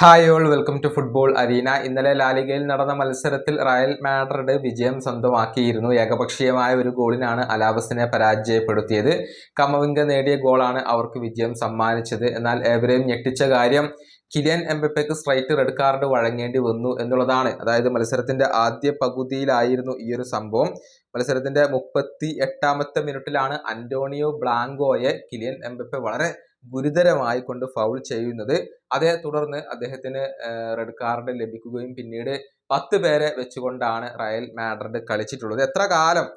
Hi all welcome to football arena. ഇന്നലെ ലാലിഗയിൽ നടന്ന മത്സരത്തിൽ റയൽ മാഡ്രിഡ് വിജയം സ്വന്തമാക്കിയിരുന്നു. ഏകപക്ഷീയമായ ഒരു ഗോളിനാണ് അലാവസിനെ പരാജയപ്പെടുത്തിയത്. കമവിംഗ നേടിയ ഗോളാണ് അവർക്ക് വിജയം സമ്മാനിച്ചത്. എന്നാൽ ഏവരെയും ഞെട്ടിച്ച കാര്യം കിലിയൻ എംബപ്പേക്ക് സ്ട്രൈറ്റ് റെഡ് കാർഡ് വഴങ്ങേണ്ടി വന്നു എന്നുള്ളതാണ്. അതായത് മത്സരത്തിന്റെ ആദ്യ പകുതിയിലായിരുന്നു ഈ ഒരു സംഭവം. മത്സരത്തിന്റെ 38ാമത്തെ മിനിറ്റിലാണ് അന്റോണിയോ ബ്ലാങ്കോയെ കിലിയൻ എംബപ്പെ വളരെ ഗുരുതരമായി കൊണ്ട് ഫൗൾ ചെയ്യുന്നത്. അതേ തുടർന്ന് അദ്ദേഹത്തിന് റെഡ് കാർഡ് ലഭിക്കുകയും പിന്നീട് 10 പേരെ വെച്ചുകൊണ്ടാണ് റയൽ മാഡ്രിഡ് കളിച്ചിട്ടുള്ളത്. എത്ര കാലം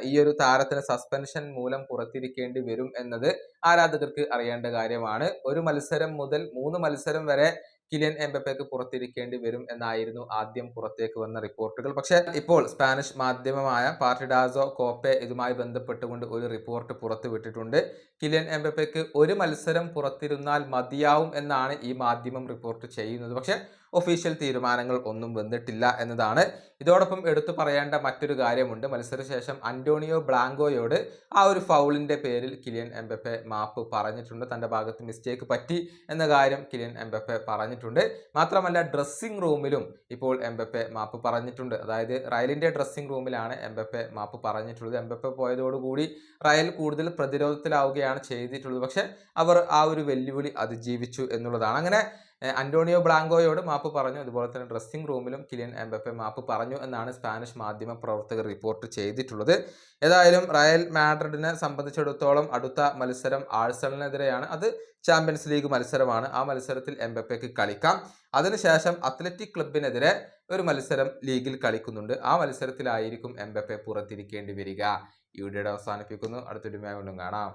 ഈ ഒരു താരത്തിന് സസ്പെൻഷൻ മൂലം പുറത്തിരിക്കേണ്ടി വരും എന്നത് ആരാധകർക്ക് അറിയേണ്ട കാര്യമാണ്. ഒരു മത്സരം മുതൽ 3 മത്സരം വരെ കിലിയൻ എംബപ്പേക്ക് പുറത്തിരിക്കേണ്ടി വരും എന്നായിരുന്നു ആദ്യം പുറത്തേക്ക് വന്ന റിപ്പോർട്ടുകൾ. പക്ഷേ ഇപ്പോൾ സ്പാനിഷ് മാധ്യമമായ പാർട്ടിഡാസോ കോപ്പെ ഇതുമായി ബന്ധപ്പെട്ടുകൊണ്ട് ഒരു റിപ്പോർട്ട് പുറത്തുവിട്ടിട്ടുണ്ട്. കിലിയൻ എംബപ്പേക്ക് ഒരു മത്സരം പുറത്തിരുന്നാൽ മതിയാവും എന്നാണ് ഈ മാധ്യമം റിപ്പോർട്ട് ചെയ്യുന്നത്. പക്ഷേ ഒഫീഷ്യൽ തീരുമാനങ്ങൾ ഒന്നും വന്നിട്ടില്ല എന്നതാണ്. ഇതോടൊപ്പം എടുത്തു പറയേണ്ട മറ്റൊരു കാര്യമുണ്ട്. മത്സരശേഷം അന്റോണിയോ ബ്ലാങ്കോയോട് ആ ഒരു ഫൗളിന്റെ പേരിൽ കിലിയൻ എംബപ്പെ മാപ്പ് പറഞ്ഞിട്ടുണ്ട്. തന്റെ ഭാഗത്ത് മിസ്റ്റേക്ക് പറ്റി എന്ന കാര്യം കിലിയൻ എംബപ്പെ പറഞ്ഞിട്ടുണ്ട്. മാത്രമല്ല ഡ്രസ്സിംഗ് റൂമിലും ഇപ്പോൾ എംബപ്പെ മാപ്പ് പറഞ്ഞിട്ടുണ്ട്. അതായത് റയലിന്റെ ഡ്രസ്സിംഗ് റൂമിലാണ് എംബപ്പെ മാപ്പ് പറഞ്ഞിട്ടുള്ളത്. എംബപ്പെ പോയതോടുകൂടി റയൽ കൂടുതൽ പ്രതിരോധത്തിലാവുകയാണ് ചെയ്തിട്ടുള്ളത്. പക്ഷെ അവർ ആ ഒരു വെല്ലുവിളി അതിജീവിച്ചു എന്നുള്ളതാണ്. അങ്ങനെ അന്റോണിയോ ബ്ലാങ്കോയോട് മാപ്പ് പറഞ്ഞു. അതുപോലെ തന്നെ ഡ്രസ്സിംഗ് റൂമിലും കിലിയൻ എംബപ്പെ മാപ്പ് പറഞ്ഞു എന്നാണ് സ്പാനിഷ് മാധ്യമ പ്രവർത്തകർ റിപ്പോർട്ട് ചെയ്തിട്ടുള്ളത്. ഏതായാലും റയൽ മാഡ്രിഡിനെ സംബന്ധിച്ചിടത്തോളം അടുത്ത മത്സരം ആഴ്സണലിനെതിരെയാണ്. അത് ചാമ്പ്യൻസ് ലീഗ് മത്സരമാണ്. ആ മത്സരത്തിൽ എംബപ്പേക്ക് കളിക്കാം. അതിനുശേഷം അത്ലറ്റിക് ക്ലബിനെതിരെ ഒരു മത്സരം ലീഗിൽ കളിക്കുന്നുണ്ട്. ആ മത്സരത്തിലായിരിക്കും എംബപ്പെ പുറത്തിരിക്കേണ്ടി വരിക. ഈ വീഡിയോ അവസാനിപ്പിക്കുന്നു. അടുത്തൊരു വീഡിയോയിൽ വീണ്ടും കാണാം.